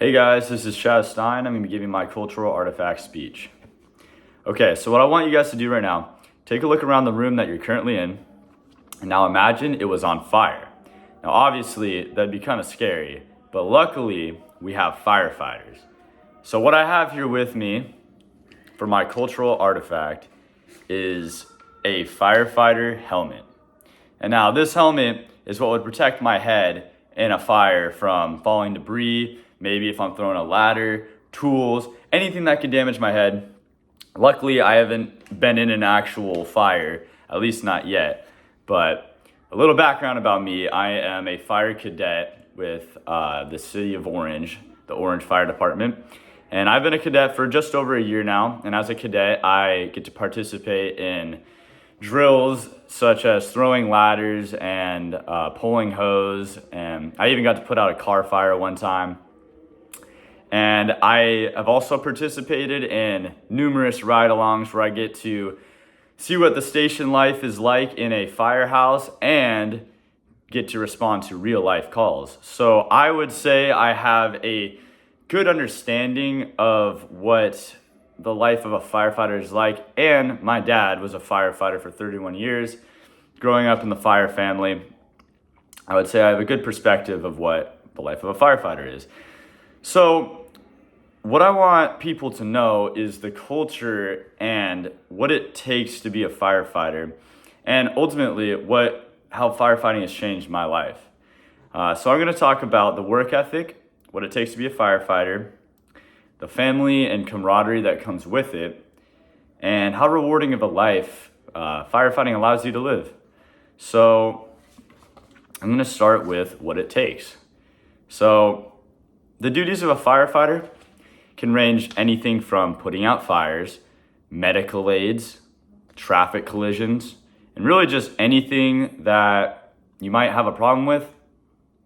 Hey guys, this is Chaz Stein. I'm going to be giving my cultural artifact speech. Okay, so what I want you guys to do right now, take a look around the room that you're currently in, and now imagine it was on fire. Now obviously that'd be kind of scary, but luckily we have firefighters. So what I have here with me for my cultural artifact is a firefighter helmet. And now this helmet is what would protect my head in a fire from falling debris, maybe if I'm throwing a ladder, tools, anything that could damage my head. Luckily, I haven't been in an actual fire, at least not yet. But a little background about me, I am a fire cadet with the City of Orange, the Orange Fire Department. And I've been a cadet for just over a year now. And as a cadet, I get to participate in drills such as throwing ladders and pulling hose. And I even got to put out a car fire one time. And I have also participated in numerous ride-alongs where I get to see what the station life is like in a firehouse and get to respond to real-life calls. So I would say I have a good understanding of what the life of a firefighter is like. And my dad was a firefighter for 31 years. Growing up in the fire family, I would say I have a good perspective of what the life of a firefighter is. So what I want people to know is the culture and what it takes to be a firefighter, and ultimately how firefighting has changed my life. So I'm going to talk about the work ethic, what it takes to be a firefighter, the family and camaraderie that comes with it, and how rewarding of a life firefighting allows you to live. So I'm going to start with what it takes. So the duties of a firefighter can range anything from putting out fires, medical aids, traffic collisions, and really just anything that you might have a problem with.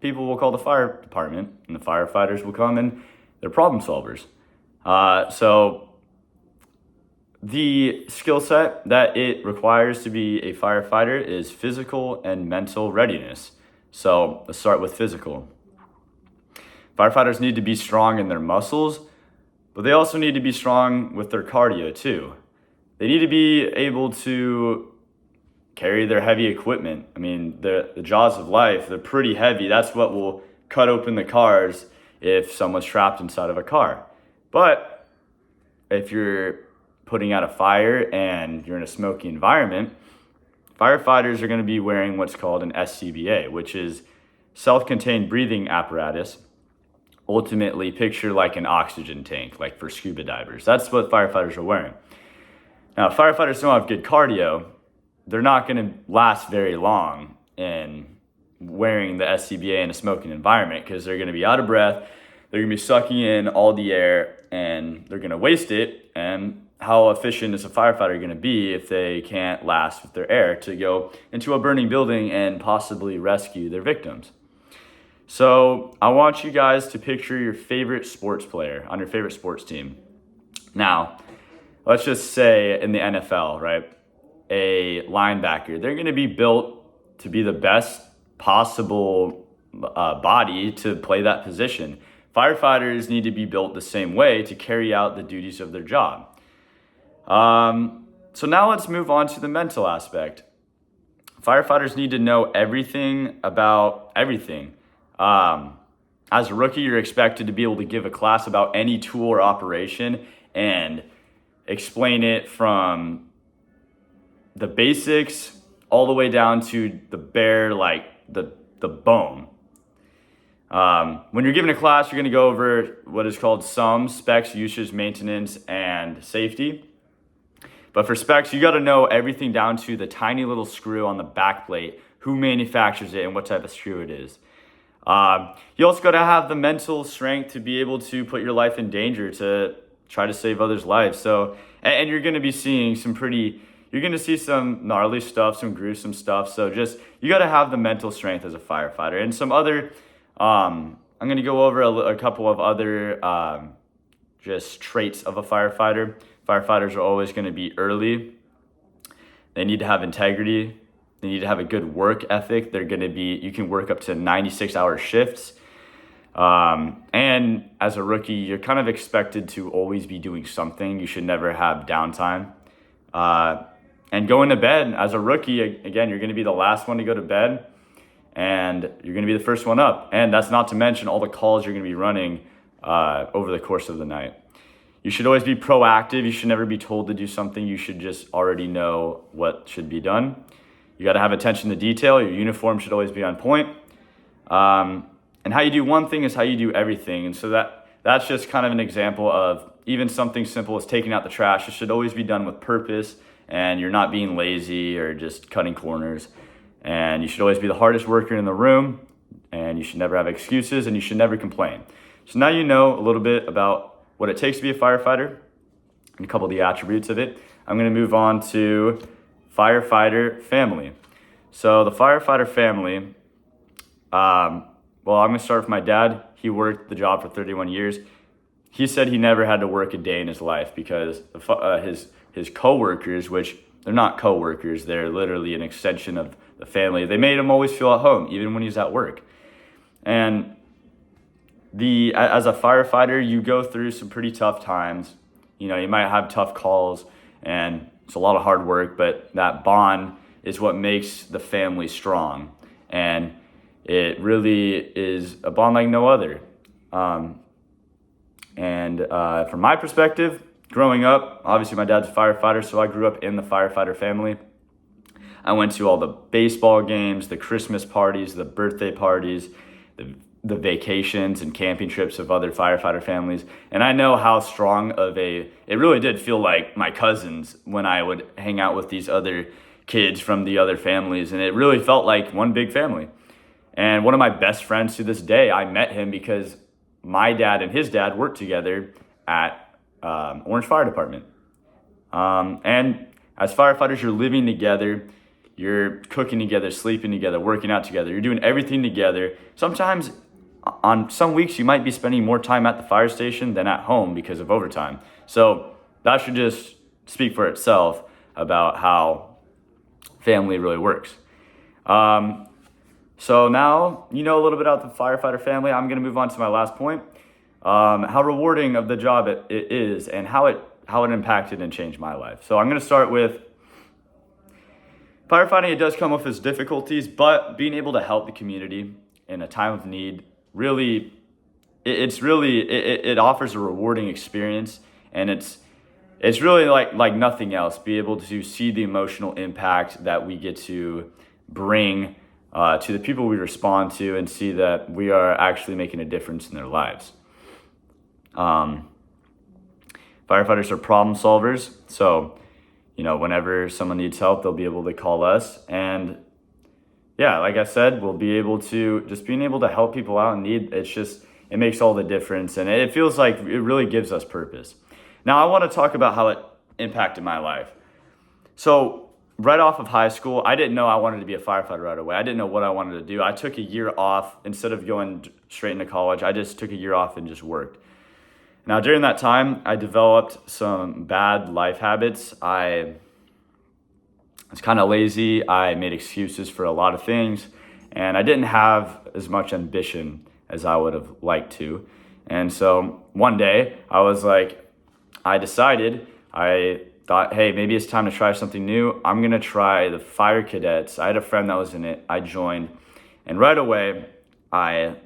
People will call the fire department, and the firefighters will come, and they're problem solvers. So the skill set that it requires to be a firefighter is physical and mental readiness. So let's start with physical. Firefighters need to be strong in their muscles, but they also need to be strong with their cardio too. They need to be able to carry their heavy equipment. I mean, the jaws of life, they're pretty heavy. That's what will cut open the cars if someone's trapped inside of a car. But if you're putting out a fire and you're in a smoky environment, firefighters are going to be wearing what's called an SCBA, which is self-contained breathing apparatus. Ultimately, picture like an oxygen tank, like for scuba divers. That's what firefighters are wearing. Now, if firefighters don't have good cardio, they're not going to last very long in wearing the SCBA in a smoking environment because they're going to be out of breath, they're going to be sucking in all the air, and they're going to waste it. And how efficient is a firefighter going to be if they can't last with their air to go into a burning building and possibly rescue their victims? So I want you guys to picture your favorite sports player on your favorite sports team. Now, let's just say in the NFL, right? A linebacker, they're going to be built to be the best possible body to play that position. Firefighters need to be built the same way to carry out the duties of their job. So now let's move on to the mental aspect. Firefighters need to know everything about everything. As a rookie, you're expected to be able to give a class about any tool or operation and explain it from the basics all the way down to the bare, like the bone. When you're given a class, you're going to go over what is called SUMS, specs, usage, maintenance, and safety. But for specs, you got to know everything down to the tiny little screw on the back plate, who manufactures it, and what type of screw it is. You also got to have the mental strength to be able to put your life in danger to try to save others' lives. So, and you're going to be seeing you're going to see some gnarly stuff, some gruesome stuff. So you got to have the mental strength as a firefighter. And some other, I'm going to go over a couple of other, just traits of a firefighter. Firefighters are always going to be early. They need to have integrity. They need to have a good work ethic. You can work up to 96-hour shifts. And as a rookie, you're kind of expected to always be doing something. You should never have downtime. And going to bed as a rookie, again, you're going to be the last one to go to bed, and you're going to be the first one up. And that's not to mention all the calls you're going to be running over the course of the night. You should always be proactive. You should never be told to do something. You should just already know what should be done. You got to have attention to detail. Your uniform should always be on point. And how you do one thing is how you do everything. And so that's just kind of an example of even something simple as taking out the trash. It should always be done with purpose, and you're not being lazy or just cutting corners. And you should always be the hardest worker in the room, and you should never have excuses, and you should never complain. So now you know a little bit about what it takes to be a firefighter and a couple of the attributes of it. I'm going to move on to firefighter family. So the firefighter family, I'm going to start with my dad. He worked the job for 31 years. He said he never had to work a day in his life because his coworkers, which they're not coworkers, they're literally an extension of the family. They made him always feel at home, even when he's at work. And as a firefighter, you go through some pretty tough times. You might have tough calls, and it's a lot of hard work, but that bond is what makes the family strong. And it really is a bond like no other. From my perspective, growing up, obviously my dad's a firefighter, so I grew up in the firefighter family. I went to all the baseball games, the Christmas parties, the birthday parties, the vacations and camping trips of other firefighter families. And I know how strong it really did feel like my cousins when I would hang out with these other kids from the other families. And it really felt like one big family. And one of my best friends to this day, I met him because my dad and his dad worked together at Orange Fire Department. And as firefighters, you're living together, you're cooking together, sleeping together, working out together. You're doing everything together. Sometimes on some weeks, you might be spending more time at the fire station than at home because of overtime. So that should just speak for itself about how family really works. So now you know a little bit about the firefighter family. I'm going to move on to my last point, how rewarding of the job it is and how it impacted and changed my life. So I'm going to start with firefighting. It does come with its difficulties, but being able to help the community in a time of need really, it offers a rewarding experience, and it's really like nothing else. Be able to see the emotional impact that we get to bring to the people we respond to, and see that we are actually making a difference in their lives. Firefighters are problem solvers, so whenever someone needs help, they'll be able to call us. And yeah, like I said, we'll be able to just being able to help people out in need. It makes all the difference, and it feels like it really gives us purpose. Now, I want to talk about how it impacted my life. So right off of high school, I didn't know I wanted to be a firefighter right away. I didn't know what I wanted to do. I took a year off. Instead of going straight into college, I just took a year off and just worked. Now, during that time, I developed some bad life habits. I was kind of lazy. I made excuses for a lot of things, and I didn't have as much ambition as I would have liked to. And so one day, I thought, hey, maybe it's time to try something new. I'm going to try the fire cadets. I had a friend that was in it. I joined, and right away, I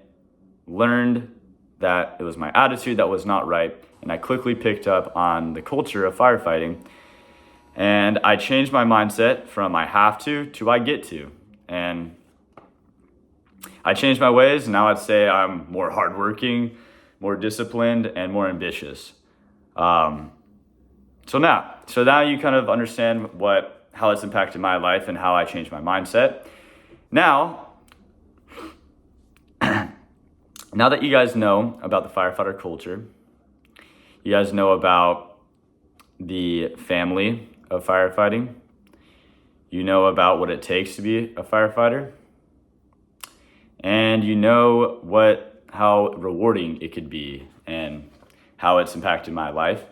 learned that it was my attitude that was not right, and I quickly picked up on the culture of firefighting, and I changed my mindset from I have to I get to, and I changed my ways. Now I'd say I'm more hardworking, more disciplined, and more ambitious. So now you kind of understand how it's impacted my life and how I changed my mindset. Now that you guys know about the firefighter culture, you guys know about the family of firefighting, you know about what it takes to be a firefighter, and you know how rewarding it could be and how it's impacted my life.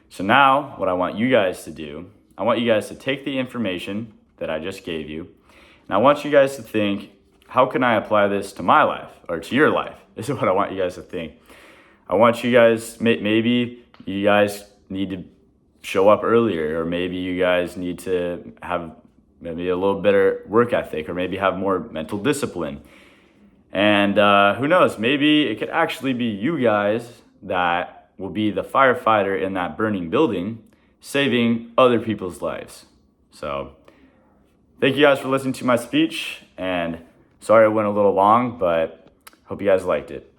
So now what I want you guys to do, I want you guys to take the information that I just gave you, and I want you guys to think, how can I apply this to my life or to your life? This is what I want you guys to think. I want you guys, maybe you guys need to show up earlier, or maybe you guys need to have maybe a little better work ethic, or maybe have more mental discipline. And who knows, maybe it could actually be you guys that will be the firefighter in that burning building, saving other people's lives. So thank you guys for listening to my speech, and sorry it went a little long, but hope you guys liked it.